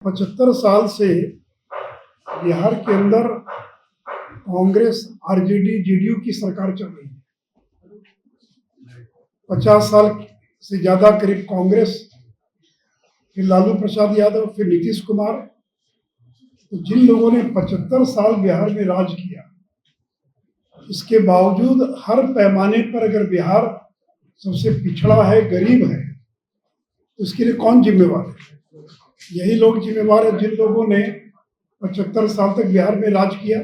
75 साल से बिहार के अंदर कांग्रेस, आरजेडी, जेडीयू की सरकार चल रही है। 50 साल से ज्यादा करीब कांग्रेस, फिर लालू प्रसाद यादव, फिर नीतीश कुमार। तो जिन लोगों ने 75 साल बिहार में राज किया, इसके बावजूद हर पैमाने पर अगर बिहार सबसे पिछड़ा है, गरीब है, तो इसके लिए कौन जिम्मेवार है? यही लोग जिम्मेवार है जिन लोगों ने 75 साल तक बिहार में राज किया।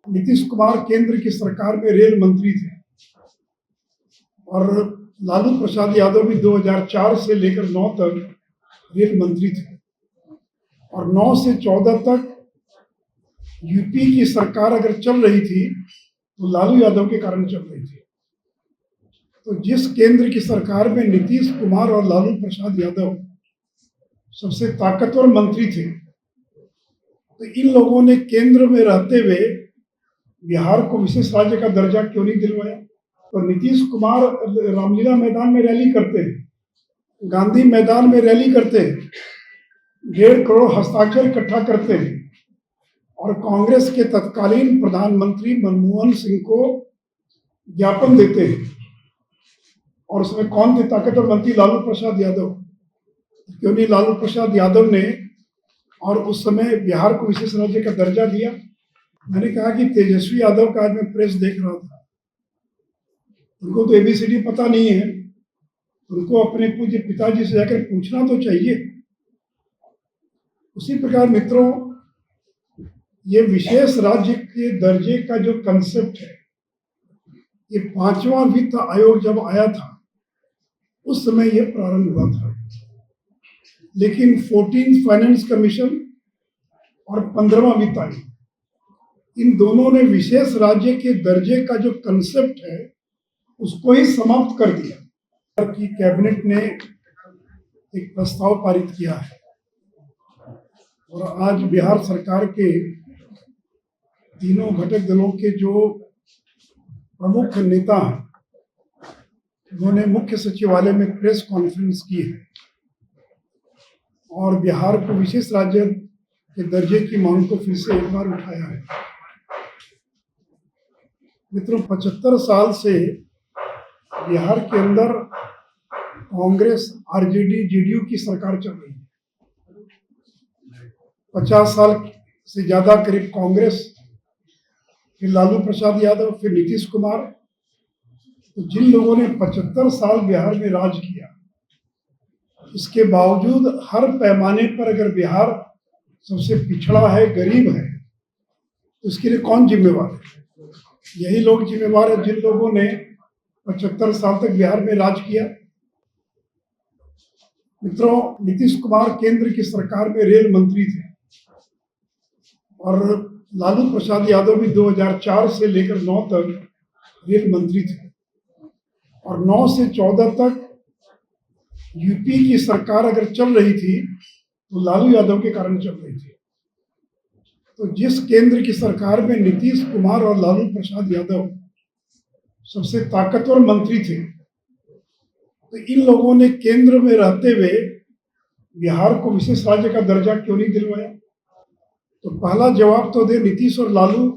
नीतीश कुमार केंद्र की सरकार में रेल मंत्री थे और लालू प्रसाद यादव भी 2004 से लेकर 9 तक रेल मंत्री थे और 9 से 14 तक यूपी की सरकार अगर चल रही थी तो लालू यादव के कारण चल रही थी। तो जिस केंद्र की सरकार में नीतीश कुमार और लालू प्रसाद यादव सबसे ताकतवर मंत्री थे, तो इन लोगों ने केंद्र में रहते हुए बिहार को विशेष राज्य का दर्जा क्यों नहीं दिलवाया? तो नीतीश कुमार रामलीला मैदान में रैली करते हैं, गांधी मैदान में रैली करते हैं, 1.5 करोड़ हस्ताक्षर इकट्ठा करते हैं और कांग्रेस के तत्कालीन प्रधानमंत्री मनमोहन सिंह को ज्ञापन देते हैं। और उसमें कौन थे ताकतवर मंत्री? लालू प्रसाद यादव। क्यों नहीं लालू प्रसाद यादव ने और उस समय बिहार को विशेष राज्य का दर्जा दिया? मैंने कहा कि तेजस्वी यादव का आज मैं प्रेस देख रहा था, उनको तो एबीसीडी पता नहीं है, उनको अपने पूज्य पिताजी से जाकर पूछना तो चाहिए। उसी प्रकार मित्रों, ये विशेष राज्य के दर्जे का जो कंसेप्ट है, ये 5वां वित्त आयोग जब आया था उस समय ये प्रारंभ हुआ था, लेकिन 14th फाइनेंस कमीशन और 15वां वित्त आयोग, इन दोनों ने विशेष राज्य के दर्जे का जो कंसेप्ट है उसको ही समाप्त कर दिया। कि कैबिनेट ने एक प्रस्ताव पारित किया है और आज बिहार सरकार के तीनों घटक दलों के जो प्रमुख नेता हैं, उन्होंने मुख्य सचिवालय में प्रेस कॉन्फ्रेंस की है और बिहार को विशेष राज्य के दर्जे की मांग को फिर से एक बार उठाया है। मित्रों, 75 साल से बिहार के अंदर कांग्रेस, आरजेडी, जेडीयू की सरकार चल रही है। 50 साल से ज्यादा करीब कांग्रेस, फिर लालू प्रसाद यादव, फिर नीतीश कुमार। तो जिन लोगों ने 75 साल बिहार में राज किया, इसके बावजूद हर पैमाने पर अगर बिहार सबसे पिछड़ा है, गरीब है, तो इसके लिए कौन जिम्मेवार है? यही लोग जिम्मेवार है जिन लोगों ने 75 साल तक बिहार में राज किया। मित्रों, नीतीश कुमार केंद्र की सरकार में रेल मंत्री थे और लालू प्रसाद यादव भी 2004 से लेकर 9 तक रेल मंत्री थे और 9 से 14 तक यूपी की सरकार अगर चल रही थी तो लालू यादव के कारण चल रही थी। तो जिस केंद्र की सरकार में नीतीश कुमार और लालू प्रसाद यादव सबसे ताकतवर मंत्री थे, तो इन लोगों ने केंद्र में रहते हुए बिहार को विशेष राज्य का दर्जा क्यों नहीं दिलवाया? तो पहला जवाब तो दे नीतीश और लालू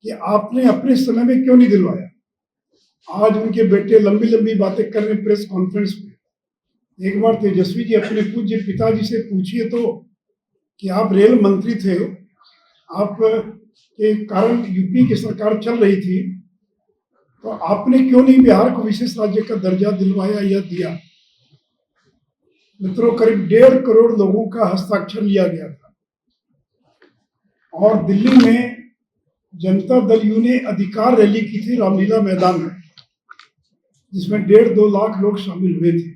कि आपने अपने समय में क्यों नहीं दिलवाया। आज उनके बेटे लंबी लंबी बातें कर रहे प्रेस कॉन्फ्रेंस में। एक बार तेजस्वी जी अपने पूज्य पिताजी से पूछिए तो कि आप रेल मंत्री थे, आप के कारण यूपी की सरकार चल रही थी, तो आपने क्यों नहीं बिहार को विशेष राज्य का दर्जा दिलवाया या दिया? मित्रों, करीब 1.5 करोड़ लोगों का हस्ताक्षर लिया गया था और दिल्ली में जनता दल यू ने अधिकार रैली की थी रामलीला मैदान में, जिसमें 1.5-2 लाख लोग शामिल हुए थे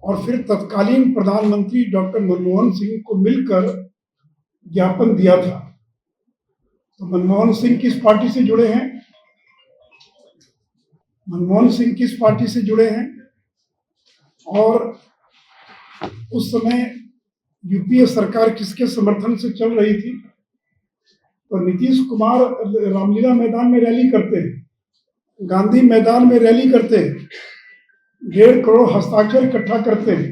और फिर तत्कालीन प्रधानमंत्री डॉक्टर मनमोहन सिंह को मिलकर ज्ञापन दिया था। तो मनमोहन सिंह किस पार्टी से जुड़े हैं? मनमोहन सिंह किस पार्टी से जुड़े हैं? और उस समय यूपीए सरकार किसके समर्थन से चल रही थी? तो नीतीश कुमार रामलीला मैदान में रैली करते हैं, गांधी मैदान में रैली करते हैं, 1.5 करोड़ हस्ताक्षर इकट्ठा करते हैं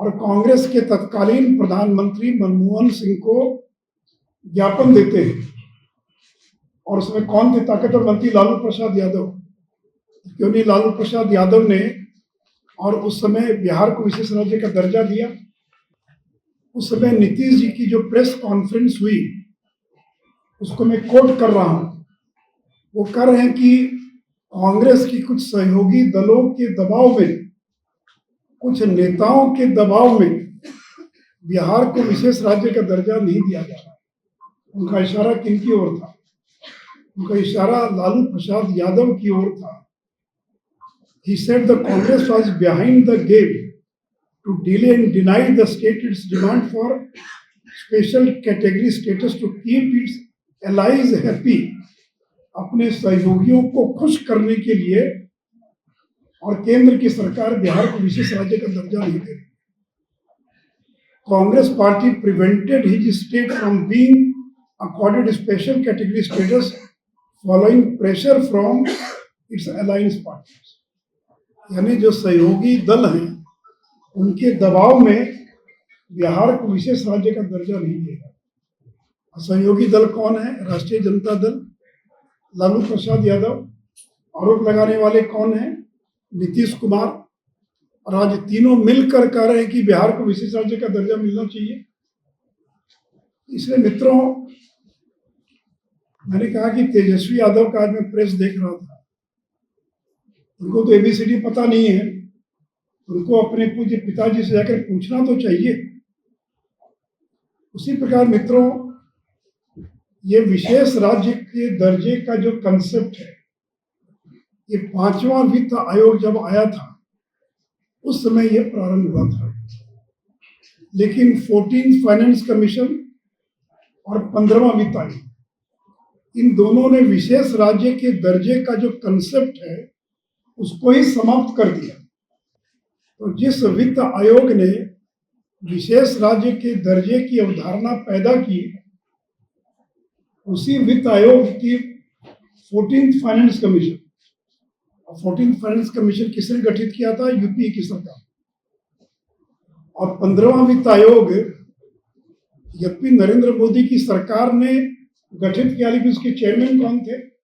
और कांग्रेस के तत्कालीन प्रधानमंत्री मनमोहन सिंह को ज्ञापन देते हैं। और उसमें कौन थे ताकतवर मंत्री? लालू प्रसाद यादव। क्यों नहीं लालू प्रसाद यादव ने और उस समय बिहार को विशेष राज्य का दर्जा दिया? उस समय नीतीश जी की जो प्रेस कॉन्फ्रेंस हुई, उसको मैं कोट कर रहा हूं। वो कह रहे हैं कि कांग्रेस की कुछ सहयोगी दलों के दबाव में, कुछ नेताओं के दबाव में बिहार को विशेष राज्य का दर्जा नहीं दिया जा रहा। उनका इशारा किनकी ओर था? उनका इशारा लालू प्रसाद यादव की ओर था। He said the Congress was behind the game to delay and deny the state its demand for special category status to keep its allies happy। अपने सहयोगियों को खुश करने के लिए, और केंद्र की सरकार बिहार को विशेष राज्य का दर्जा नहीं दे रही। Congress party prevented his state from being accorded special category status following pressure from its alliance partners। यानी जो सहयोगी दल हैं, उनके दबाव में बिहार को विशेष राज्य का दर्जा नहीं देगा। सहयोगी दल कौन है? राष्ट्रीय जनता दल, लालू प्रसाद यादव। आरोप लगाने वाले कौन हैं? नीतीश कुमार। और आज तीनों मिलकर कह रहे हैं कि बिहार को विशेष राज्य का दर्जा मिलना चाहिए। इसलिए मित्रों, मैंने कहा कि तेजस्वी यादव का आज मैं प्रेस देख रहा था, उनको तो एबीसीडी पता नहीं है। उनको अपने पूज्य पिताजी से जाकर पूछना तो चाहिए। उसी प्रकार मित्रों, ये विशेष राज्य के दर्जे का जो कंसेप्ट है, ये 5वां वित्त आयोग जब आया था उस समय ये प्रारंभ हुआ था। लेकिन 14th फाइनेंस कमीशन और 15वां वित्त आयोग, इन दोनों ने विशेष राज्य के दर्जे का जो कंसेप्ट है उसको ही समाप्त कर दिया। तो जिस वित्त आयोग ने विशेष राज्य के दर्जे की अवधारणा पैदा की, उसी वित्त आयोग की 14th finance commission, 14th finance commission किसने गठित किया था? यूपी की सरकार। और 15वां वित्त आयोग यद्यपि नरेंद्र मोदी की सरकार ने गठित किया, लेकिन उसके चेयरमैन कौन थे?